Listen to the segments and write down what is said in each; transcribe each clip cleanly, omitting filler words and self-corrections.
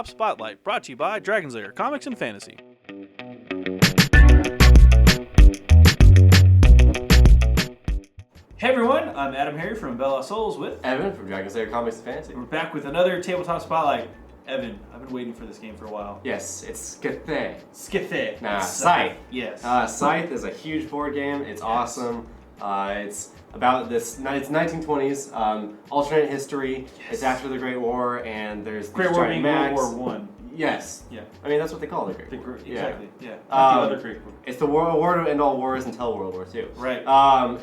Tabletop Spotlight, brought to you by Dragon's Lair Comics and Fantasy. Hey everyone, I'm AdamHarry from Bella Souls with Evan from Dragon's Lair Comics and Fantasy. We're back with another Tabletop Spotlight. Evan, I've been waiting for this game for a while. Yes, it's Scythe. Scythe. Nah, Scythe. Yes. Scythe is a huge board game. It's awesome. It's about this. It's 1920s alternate history. Yes. It's after the Great War, and there's Great these War giant being mechs. World War One. Yes. Yeah. I mean, that's what they call it. Exactly. Yeah. Like the other Great War. It's the war to end all wars until World War II. Right.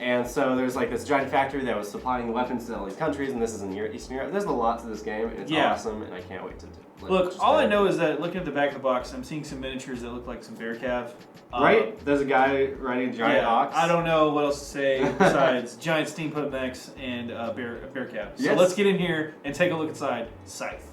And so there's like this giant factory that was supplying weapons to all these countries, and this is in Eastern Europe. There's a lot to this game, and it's awesome, and I can't wait to do it. Look, all I know is that looking at the back of the box, I'm seeing some miniatures that look like some bear calf. Right? There's a guy riding a giant ox. I don't know what else to say besides giant steampunk mechs and bear calf. So Yes. let's get in here and take a look inside Scythe.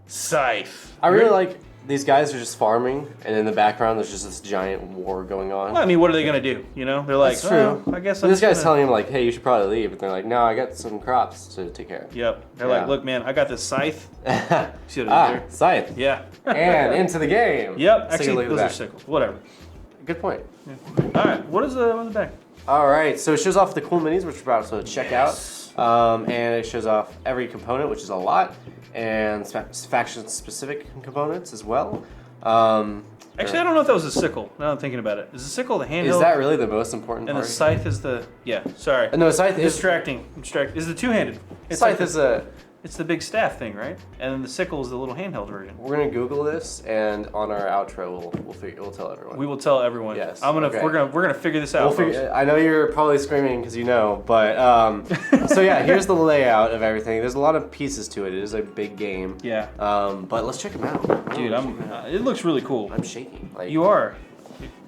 Scythe. I really like these guys are just farming, and in the background there's just this giant war going on. Well, I mean, what are they gonna do? You know, they're like, That's true. I guess. And this guy's telling him like, "Hey, you should probably leave," and they're like, "No, I got some crops to take care of." Yep. They're like, "Look, man, I got this scythe." See what I did there? Scythe. Yeah. And into the game. Yep. Take a Actually, look at those that. are sickles. Whatever. Good point. Yeah. All right. What is the back? All right, so it shows off the cool minis, which we're about to check out, and it shows off every component, which is a lot, and faction-specific components as well. Actually, I don't know if that was a sickle. Now I'm thinking about it. Is the sickle the handheld? Is that really the most important And part? the scythe is the Sorry. No, scythe is distracting. Is the two-handed? Scythe is a. It's the big staff thing, right? And then the sickle is the little handheld version. We're gonna Google this, and on our outro, we'll tell everyone. We will tell everyone. Yes. We're gonna figure this out. I know you're probably screaming because you know, but so yeah, here's the layout of everything. There's a lot of pieces to it. It is a big game. Yeah. But let's check them out. Dude, it looks really cool. I'm shaking. Like, You are.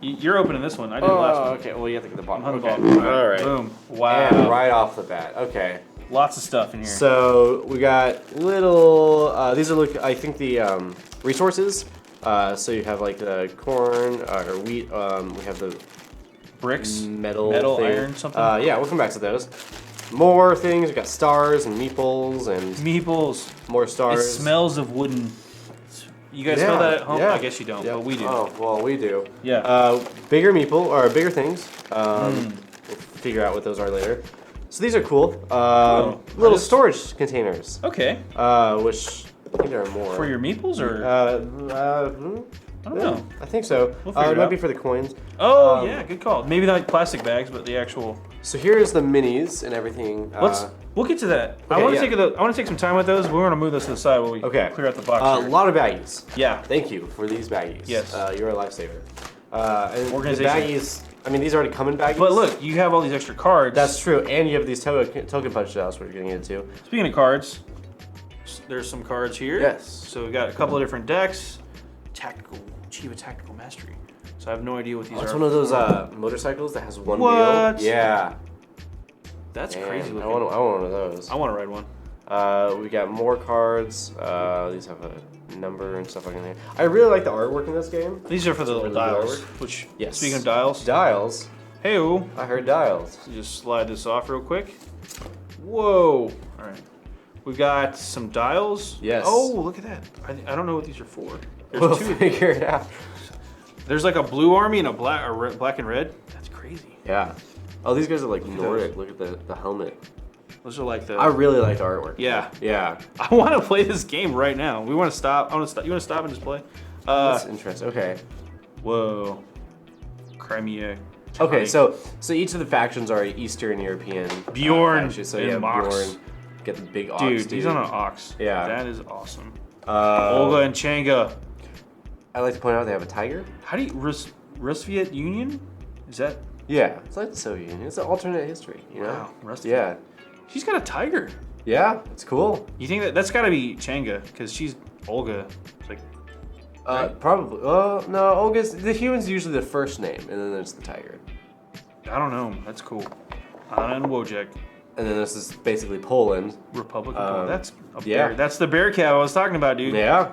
You're opening this one. I did the last one. Okay. Well, you have to get the bottom. On the Okay. bottom. All right. Boom. Wow. And right off the bat. Okay. Lots of stuff in here. So we got little. These are I think the resources. So you have like the corn or wheat. We have the bricks, metal thing. iron, something. Yeah, we'll come back to those. More things. We got stars and meeples and more stars. It smells of wooden. You guys smell that at home? I guess you don't, but we do. Oh well, we do. Yeah. Bigger meeple or bigger things. We'll figure out what those are later. So these are cool. Little storage containers. Okay. Which I think there are more. For your meeples or? I don't know. I think so. We'll figure it it might out. be for the coins. Oh yeah, good call. Maybe not like plastic bags, but the actual. So here's the minis and everything. We'll get to that. Okay, I want to take some time with those. We want to move those to the side while we clear out the box. A lot of baggies. Yeah. Thank you for these baggies. Yes. You're a lifesaver. And the Organization. baggies. I mean, these already come in baggies. But look, you have all these extra cards. That's true, and you have these token punch outs, which we're getting into. Speaking of cards, there's some cards here. Yes. So we got a couple of different decks. Achieve a tactical mastery. So I have no idea what these are. It's one of those motorcycles that has one What? wheel. Yeah. That's Damn, crazy looking. I want one of those. I want to ride one. We got more cards. These have a number and stuff like that. I really like the artwork in this game. These are for the little really good dials. artwork. Which, Yes. speaking of dials, Dials. hey-o. I heard dials. Just slide this off real quick. Whoa. All right. We've got some dials. Yes. Oh, look at that. I don't know what these are for. There's We'll two. figure it out. There's like a blue army and a black and red. That's crazy. Yeah. Oh, these guys are like at Nordic. Look at the helmet. Those are like the. I really like the artwork. Yeah. Yeah. I want to play this game right now. We want to stop. You want to stop and just play? That's interesting. Okay. Whoa. Crimea. Okay, so each of the factions are Eastern European. Bjorn factions. So and yeah, Mox. Bjorn. Get the big ox. Dude, he's on an ox. Yeah. That is awesome. Olga and Changa. I like to point out they have a tiger. How do you Soviet Union? Is that? Yeah, it's like the Soviet Union. It's an alternate history, you know? Wow, Rusty. Yeah. She's got a tiger. Yeah, it's cool. You think that's got to be Changa because she's Olga. It's like. Right? Probably. No, Olga's, the human's usually the first name, and then there's the tiger. I don't know. That's cool. Anna and Wojciech. And then this is basically Poland. Republic of Poland. That's a yeah. bear. That's the bear cat I was talking about, dude. Yeah.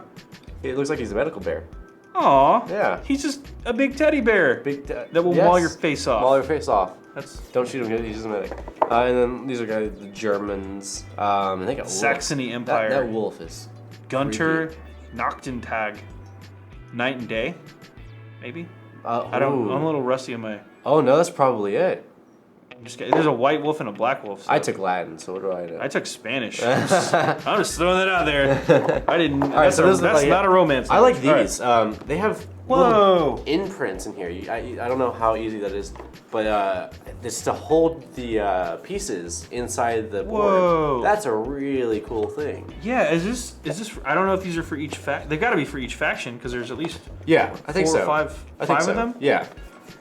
It looks like he's a medical bear. Aw. Yeah. He's just a big teddy bear. That will yes. maul your face off. Maul your face off. That's Don't shoot him. He's just a medic. And then these are guys, the Germans. I think a wolf. Saxony Empire. That wolf is Gunter Nachtentag. Night and day, maybe. I'm a little rusty on my. Oh no, that's probably it. There's a white wolf and a black wolf. So. I took Latin, so what do I know? I took Spanish. I'm just throwing that out there. I didn't. All right, that's not a romance. I like language. these. Right. They have Whoa little imprints in here. I don't know how easy that is, but just to hold the pieces inside the board. Whoa. That's a really cool thing. Yeah, is this? I don't know if these are for each They've got to be for each faction because there's at least. Yeah, I think 4 so. or 5 I think of so. them. Yeah.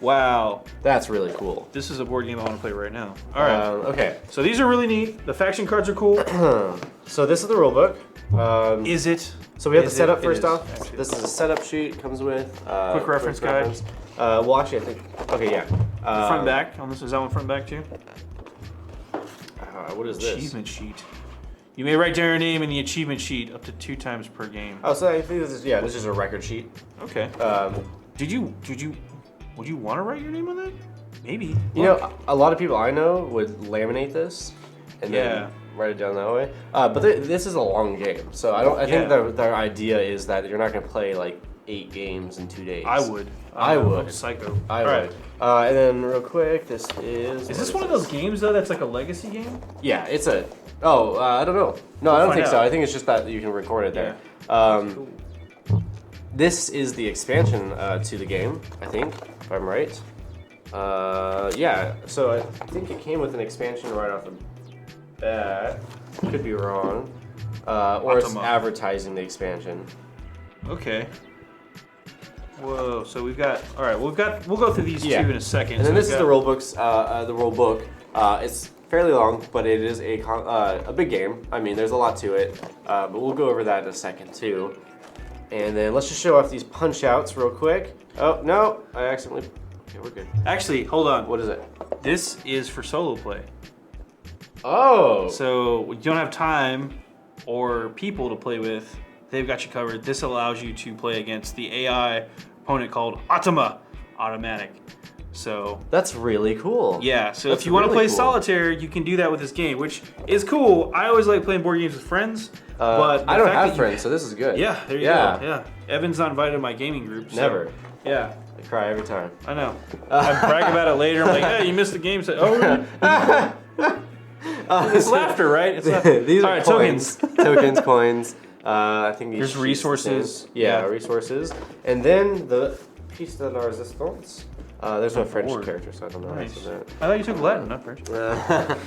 Wow. That's really cool. This is a board game I want to play right now. All right. Okay. So these are really neat. The faction cards are cool. So this is the rule book. Is it? So we have the Is setup it? first It is, off. actually. This is a setup sheet. Comes with Quick reference guide. Well, actually, I think. Okay, yeah. Front back on this. Is that one front back too? What is this? Achievement sheet. You may write down your name in the achievement sheet up to 2 times per game. Oh, so I think this is this is a record sheet. Okay. Would you want to write your name on that? Maybe. You know, a lot of people I know would laminate this and then write it down that way. But this is a long game, so I think their idea is that you're not going to play like 8 games in 2 days. I would. I would. I'm psycho. I All would. And then real quick, this is. Is this one of those games though that's like a legacy game? Yeah, it's a. Oh, I don't know. No, I don't think so. out. I think it's just that you can record it there. Cool. This is the expansion to the game, I think, if I'm right. Yeah, so I think it came with an expansion right off the bat. Could be wrong. Or it's Atama. advertising the expansion. Okay. Whoa. So we've got. All right. We'll go through these two in a second. And then So this is the rule books. The rule book. It's fairly long, but it is a big game. I mean, there's a lot to it, but we'll go over that in a second too. And then let's just show off these punch outs real quick. Oh no, I accidentally. Okay, we're good. Actually, hold on. What is it? This is for solo play. Oh. So you don't have time or people to play with. They've got you covered. This allows you to play against the AI opponent called Automatic. So That's really cool. yeah, so That's if you want to really play cool. solitaire, you can do that with this game, which is cool. I always like playing board games with friends, but the I don't fact have that friends, so this is good. Yeah, there you go. Yeah, Evan's not invited to my gaming group. So, Never. Yeah, I cry every time. I know. I brag about it later. I'm like, hey, you missed the game. So, oh, really? It's laughter, right? It's laughter. These All are right, coins. Tokens, coins. I think these There's sheets are resources. the same. Yeah, Yeah. resources. And then the piece de la resistance. There's no French board. character, so I don't know Nice. how to say I thought you took Latin, not French. that.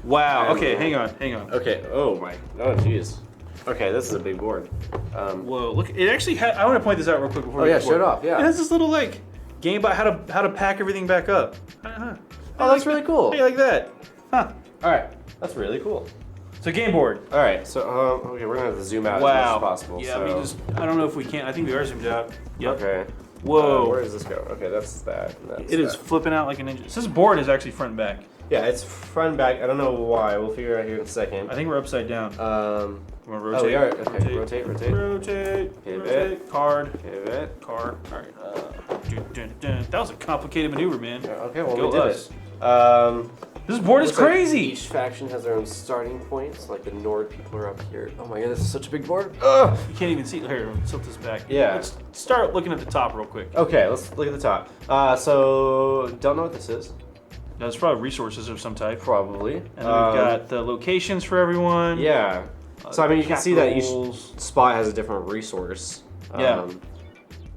Wow. Okay, hang on. Okay. Oh my. Oh jeez. Okay, this is a big board. Whoa, look! It actually had. I want to point this out real quick before. Oh we yeah, get show it bored. off. Yeah. It has this little like game about how to pack everything back up. Oh, that's really cool. Hey, like that. Huh. All right, that's really cool. So game board. All right, so okay, we're gonna have to zoom out as Wow. much as possible. Yeah, so. I mean, I don't know if we can. I think we are zoomed out. Yep. Okay. Whoa. Where does this go? Okay, that's that. And that's It is that. flipping out like a ninja. So this board is actually front and back. Yeah, it's front and back. I don't know why. We'll figure it out here in a second. I think we're upside down. Um. We're gonna rotate. Oh, we are. Okay. Rotate. Rotate. Pivot. Card. Pivot. Card. All right. That was a complicated maneuver, man. Okay, well Go we did us. it. This board is Looks like crazy. each faction has their own starting points. Like the Nord people are up here. Oh my god, this is such a big board. Ugh. You can't even see. Here, tilt this back. Yeah. Let's start looking at the top real quick. Okay, let's look at the top. So don't know what this is. That's probably resources of some type. Probably. And then we've got the locations for everyone. Yeah. So I mean, you can see that each capitals. spot has a different resource. Yeah.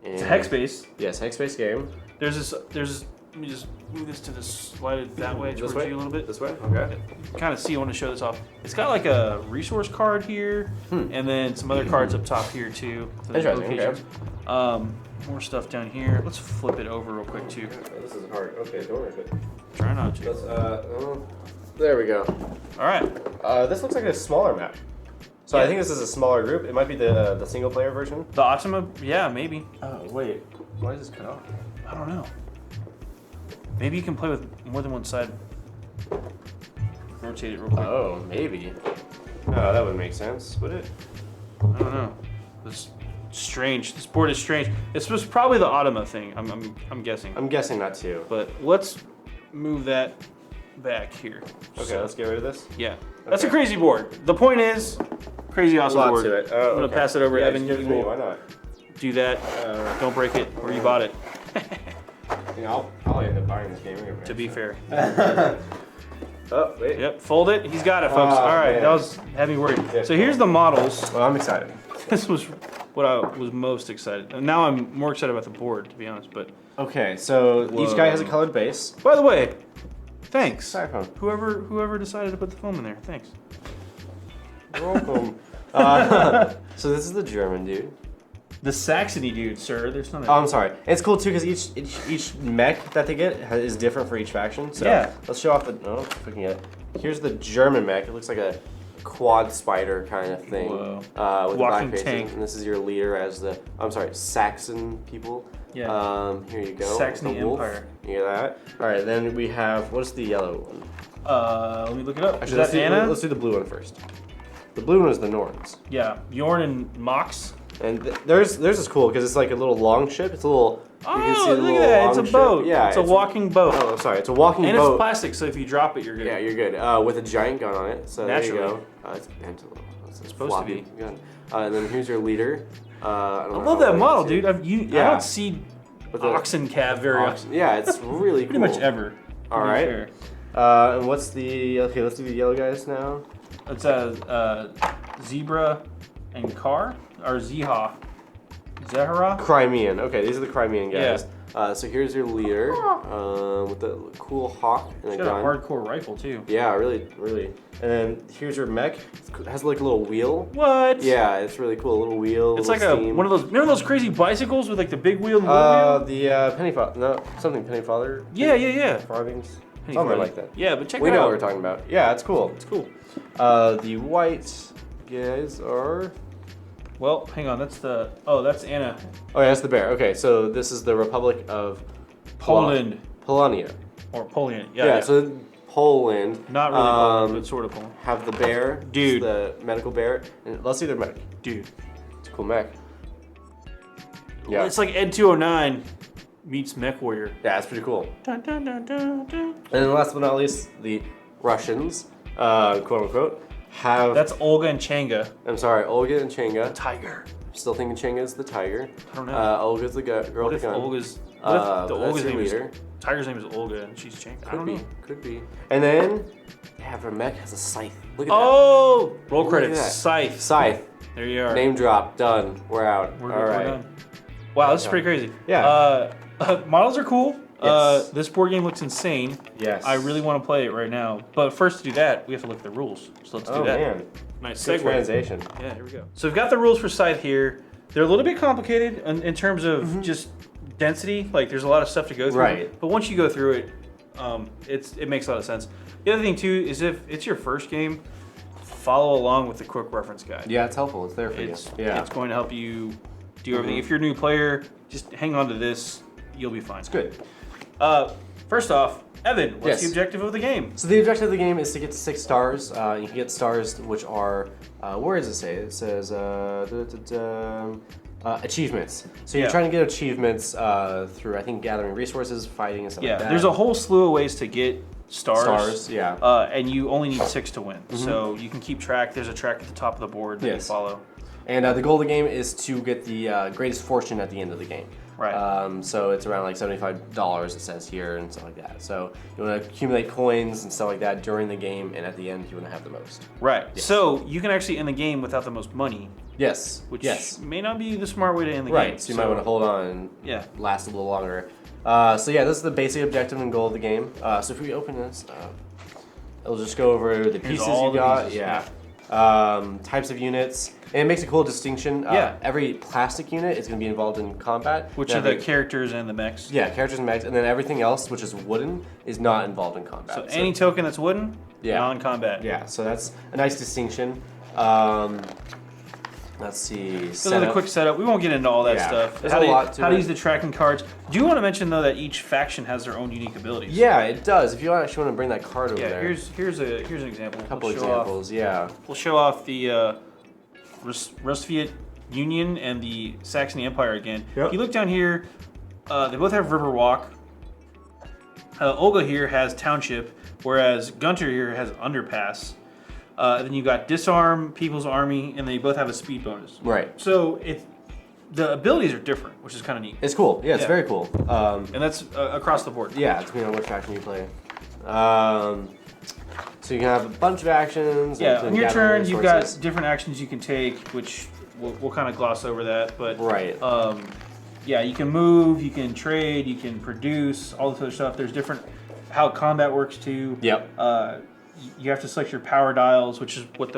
It's It's a hex base. Yes, hex-based game. There's this. Let me just move this to the slide it that way towards way? you a little bit. This way. Okay. Kind of see. I want to show this off. It's got like a resource card here, and then some other cards up top here too. The Interesting, okay. locations. More stuff down here. Let's flip it over real quick too. This is hard. Okay, don't worry. Try not to. Let's, there we go. All right. This looks like a smaller map. So I think this is a smaller group. It might be the single player version. The Optima. Yeah, maybe. Oh wait, why is this cut off? I don't know. Maybe you can play with more than one side. Rotate it real quick. Oh, maybe. Oh, that would make sense, would it? I don't know. This strange. This board is strange. This was probably the Automa thing. I'm guessing. I'm guessing that too. But let's move that back here. Okay, let's get rid of this. Yeah, that's a Okay. crazy board. The point is, crazy awesome lot board. to it. I'm gonna pass it over, Yeah, Evan. just You give it to me, will why not? do that. Don't break it, or you bought it. You know, I'll probably end up buying this game anyway. To be fair. Oh, wait. Yep, fold it. He's got it, folks. Oh, All right, man. that was had me worried. Yeah, So here's the models. Well, I'm excited. This was what I was most excited. And now I'm more excited about the board, to be honest. But Okay, so each guy has a colored base. by the way, thanks. Styrofoam. Whoever decided to put the foam in there, thanks. You're welcome. So this is the German dude. The Saxony dude, sir. There's none of Oh, I'm sorry. It's cool too because each mech that they get is different for each faction. So Yeah. let's show off the. Oh, if we can get it. Here's the German mech. It looks like a quad spider kind of thing. Whoa. With Walking the black tank. facing. And this is your leader as the. I'm sorry, Saxon people. Yeah. Here you go. Saxony the wolf. Empire. You get that? All right. Then we have what's the yellow one? Let me look it up. Actually, Is that Anna? let's do the blue one first. The blue one is the Norns. Yeah, Bjorn and Mox. And theirs is cool because it's like a little long ship. It's a little. Oh, you can see the look little at that! It's long a ship. boat. Yeah, it's a walking boat. Oh, I'm sorry. It's a walking And boat. it's plastic, so if you drop it, you're good. Yeah, you're good. With a giant gun on it. So Naturally. there you go. It's bent a little. It's supposed to floppy be. gun. And then here's your leader. I love that model, dude. I don't see With the oxen cab very often. Yeah, it's really Pretty cool. much ever. All to be right. fair. And what's the? Okay, let's do the yellow guys now. It's a zebra and car or Zeha. Zahara? Crimean. Okay, these are the Crimean guys. So here's your leader with the cool hawk and a She's gun. got a hardcore rifle too. Yeah, really. And then here's your mech. It has like a little wheel. What? Yeah, it's really cool. A little wheel. It's little like steam. one of those. Remember those crazy bicycles with like the big wheel and the little wheel? The penny father. No, something penny father. Yeah. Farthings. Penny Something farthing. like that. Yeah, but check We it know out. what we're talking about. Yeah, it's cool. It's cool. The white guys are. Well, hang on. That's the. Oh, that's Anna. Oh, yeah, that's the bear. Okay, so this is the Republic of Poland. Polonia. Or Poland. Yeah, so Poland. Not really Poland, but sort of Poland. Have the bear. Dude. The medical bear. And let's see their mech. Dude. It's a cool mech. Yeah. It's like Ed 209 meets Mech Warrior. Yeah, it's pretty cool. Dun, dun, dun, dun, dun. And then last but not least, the Russians, quote unquote, have. That's Olga and Changa. I'm sorry, Olga and Changa. Tiger. Still thinking Changa's the tiger. I don't know. Olga's the girl What with if the gun. Olga's. What if the That's Olga's your name is. leader. Tiger's name is Olga and she's Changa. I don't know. Could be. And then, yeah, their mech has a scythe. Look at Oh! Roll Look at credits. that. Scythe. that. Scythe. There you are. Name drop. Done. We're out. We're, All we're right. done. Wow, this is pretty crazy. Yeah. Models are cool. Yes. This board game looks insane. Yes. I really want to play it right now. But first to do that, we have to look at the rules. So let's do that. man. Nice Good segue. translation. Yeah, here we go. So we've got the rules for Scythe here. They're a little bit complicated in terms of just density. Like there's a lot of stuff to go through. Right. But once you go through it, it makes a lot of sense. The other thing too is if it's your first game, follow along with the quick reference guide. Yeah, it's helpful. It's there for It's you. Yeah. it's going to help you do everything. If you're a new player, just hang on to this. You'll be fine. It's good. First off, Evan, what's Yes. the objective of the game? So the objective of the game is to get to 6 stars. You can get stars which are, where does it say? It says achievements. So you're Yeah. trying to get achievements through, I think, gathering resources, fighting, and stuff Yeah, like that. there's a whole slew of ways to get stars. Stars, yeah. And you only need 6 to win. So you can keep track. There's a track at the top of the board that you Yes. follow. And the goal of the game is to get the greatest fortune at the end of the game. Right. So it's around like $75, it says here, and stuff like that. So you want to accumulate coins and stuff like that during the game, and at the end, you want to have the most. Right. So you can actually end the game without the most money, Yes. which yes. may not be the smart way to end the game. Right. So you might want to hold on and Yeah. last a little longer. So yeah, this is the basic objective and goal of the game. So if we open this, it'll just go over the pieces all you the got. pieces, Yeah. Types of units. And it makes a cool distinction. Yeah. Every plastic unit is going to be involved in combat. Which And are the every- characters and the mechs. Yeah, characters and mechs, and then everything else, which is wooden, is not involved in combat. So any token that's wooden, Yeah. non-combat. Yeah, so that's a nice distinction. Let's see. So there's a quick setup. We won't get into all that Yeah. stuff. There's how a to, lot to how to it. use the tracking cards. Do you want to mention though that each faction has their own unique abilities? Yeah, it does. If you actually want to bring that card over Yeah. there. Here's an example. couple We'll show off- examples. Yeah. We'll show off the Rustviet Union and the Saxony Empire again. Yep. If you look down here, they both have Riverwalk. Olga here has Township, whereas Gunter here has Underpass. Then you got disarm, people's army, and they both have a speed bonus. Right. So the abilities are different, which is kind of neat. It's cool. Yeah, it's very cool. And that's across the board. Yeah, depending on which faction you play. So you can have a bunch of actions. Yeah, on your turn, you've got different actions you can take, which we'll kind of gloss over that. But right. Yeah, you can move, you can trade, you can produce, all this other stuff. There's different how combat works too. Yep. You have to select your power dials, which is what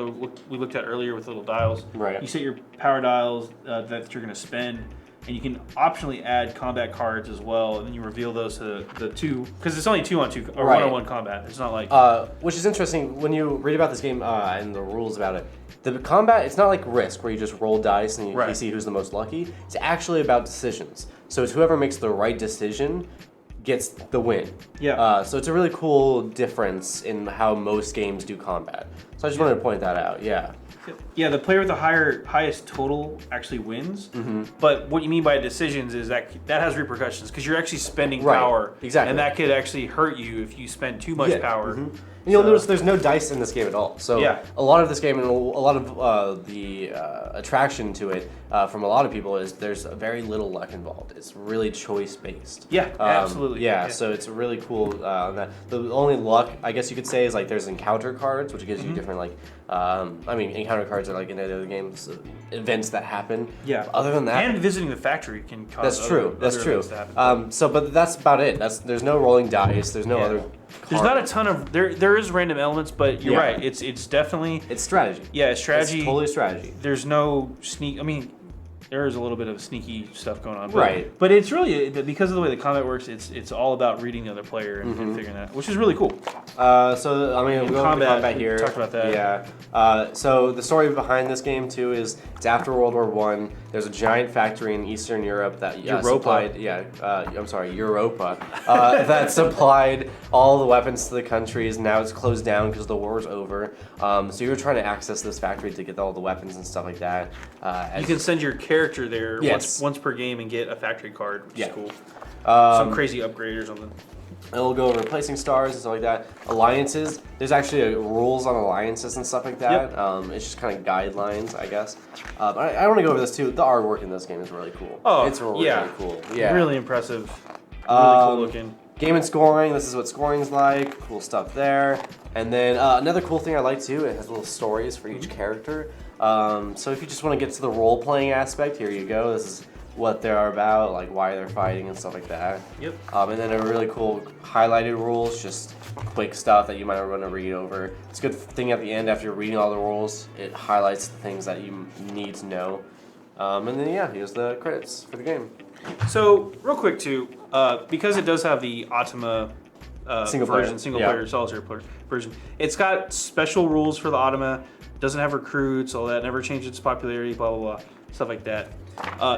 we looked at earlier with little dials. Right. You set your power dials that you're going to spend, and you can optionally add combat cards as well, and then you reveal those to the two, because it's only 2-on-2 or 1-on-1 combat. It's not like which is interesting when you read about this game and the rules about it. The combat, it's not like Risk where you just roll dice and you see who's the most lucky. It's actually about decisions. So it's whoever makes the right decision gets the win. Yeah. So it's a really cool difference in how most games do combat. So I just wanted to point that out. Yeah. Yeah, the player with the highest total actually wins. Mm-hmm. But what you mean by decisions is that has repercussions because you're actually spending power. Exactly. And that could actually hurt you if you spend too much power. Mm-hmm. And you'll notice there's no dice in this game at all. So a lot of this game and a lot of the attraction to it from a lot of people is there's very little luck involved. It's really choice based. Yeah, absolutely. Yeah, so it's really cool. That the only luck I guess you could say is like there's encounter cards, which gives you different like encounter cards are like in other games events that happen. Yeah. But other than that, and visiting the factory can cause that's true. events to happen. But that's about it. There's no rolling dice. There's no other. There's not a ton of there is random elements, but you're right. It's definitely strategy. Yeah, it's strategy. It's totally strategy. There's no sneak. I mean, there is a little bit of sneaky stuff going on, but But it's really because of the way the combat works. It's all about reading the other player and figuring that, which is really cool. So I mean, we'll go into combat here. Talked about that. Yeah. So the story behind this game too is it's after World War I. There's a giant factory in Eastern Europe that supplied. Europa. That supplied all the weapons to the countries. Now it's closed down because the war's over. So you're trying to access this factory to get all the weapons and stuff like that. You can send your character there once per game and get a factory card, which is cool. Some crazy upgrade or something. And we'll go over replacing stars and stuff like that. Alliances, there's actually rules on alliances and stuff like that. It's just kind of guidelines, I guess. I want to go over this too. The artwork in this game is really cool. Oh, it's really cool. Yeah, really impressive. Really cool looking. Game and scoring. This is what scoring's like. Cool stuff there. And then another cool thing I like too. It has little stories for each character. So if you just want to get to the role playing aspect, here you go. This is what they're about, like why they're fighting and stuff like that. Yep. And then a really cool highlighted rules, just quick stuff that you might want to read over. It's a good thing at the end after you're reading all the rules, it highlights the things that you need to know. And then here's the credits for the game. So real quick too, because it does have the Automa single player solitaire player version, it's got special rules for the Automa. Doesn't have recruits, all that. Never changed its popularity, blah blah blah, stuff like that.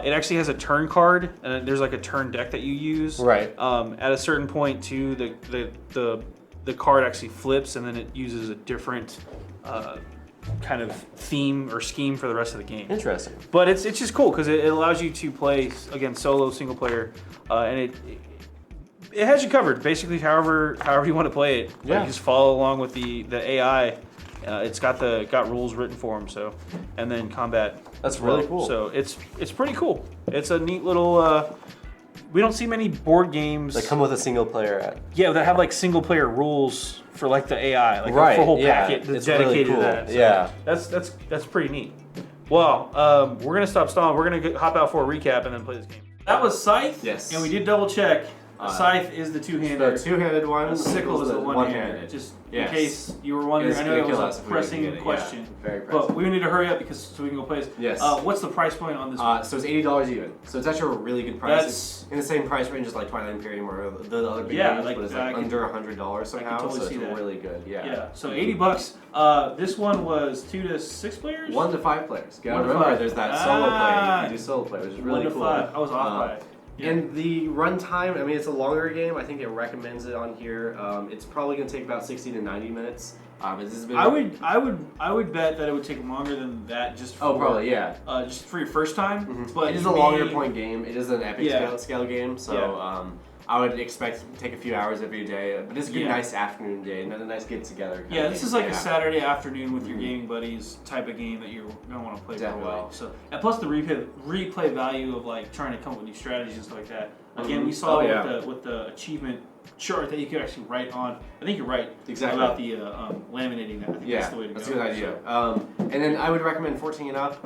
It actually has a turn card, and there's like a turn deck that you use. Right. At a certain point, too, the card actually flips, and then it uses a different kind of theme or scheme for the rest of the game. Interesting. But it's just cool because it allows you to play again solo, single player, and it has you covered basically however you want to play it. Yeah. Like, you just follow along with the AI. It's got rules written for them, and then combat. That's really cool. So it's pretty cool. It's a neat little. We don't see many board games that come with a single player. Yeah, that have like single player rules for like the AI, like a whole packet that's dedicated really cool. to that. So that's pretty neat. Well, we're gonna stop stalling. We're gonna hop out for a recap and then play this game. That was Scythe. Yes. And we did double check. Scythe is the two-handed. The two-handed one. The sickle is the one-handed. Just in case you were wondering, I know it was a pressing question. Yeah, very pressing. But we need to hurry up so we can go play this. Yes. What's the price point on this one? So it's $80 even. So it's actually a really good price. It's in the same price range as like Twilight Imperium or the other big games, but it's like under $100 somehow. Totally so it's really good. Yeah. Yeah. So $80. This one was 2 to 6 players. 1 to 5 players. You gotta remember, there's that solo play. You can do solo play, which is really 1 to cool. 5. I was off by it. Yeah. And the runtime, I mean, it's a longer game. I think it recommends it on here. It's probably going to take about 60 to 90 minutes. I would bet that it would take longer than that just for probably just for your first time. Mm-hmm. But it is a longer point game. It is an epic scale game, so I would expect to take a few hours every day, but it's a good, Yeah. nice afternoon day, and a nice get together. Yeah, this is like a Saturday afternoon with your gaming buddies type of game that you're gonna want to play for a while. So, and plus the replay value of like trying to come up with new strategies and stuff like that. Again, we saw with the achievement chart that you could actually write on. I think you're right about the laminating that. I think that's the way to go. That's a good idea. And then I would recommend 14 and up.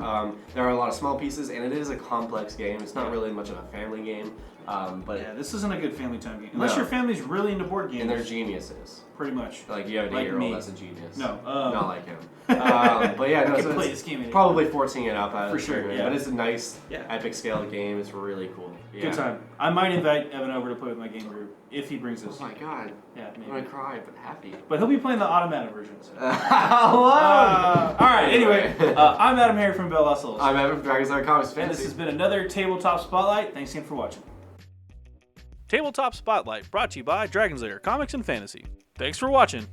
There are a lot of small pieces, and it is a complex game. It's not really much of a family game. But yeah, this isn't a good family time game. Unless your family's really into board games. And they're geniuses. Pretty much. Like you have an 8-year-old that's a genius. No. Not like him. But yeah, no, so play this game probably 14 and up. For sure, yeah. But it's a nice, epic scale game. It's really cool. Yeah. Good time. I might invite Evan over to play with my game group if he brings us. Oh my god. Yeah, maybe. I'm gonna cry, but happy. But he'll be playing the automatic version. So. Hello! Alright, anyway, I'm AdamHarry from Bell Hustles. I'm Evan from Dragon's Lair Comics And Fantasy. this has been another Tabletop Spotlight. Thanks again for watching. Tabletop Spotlight brought to you by Dragon's Lair Comics and Fantasy. Thanks for watching.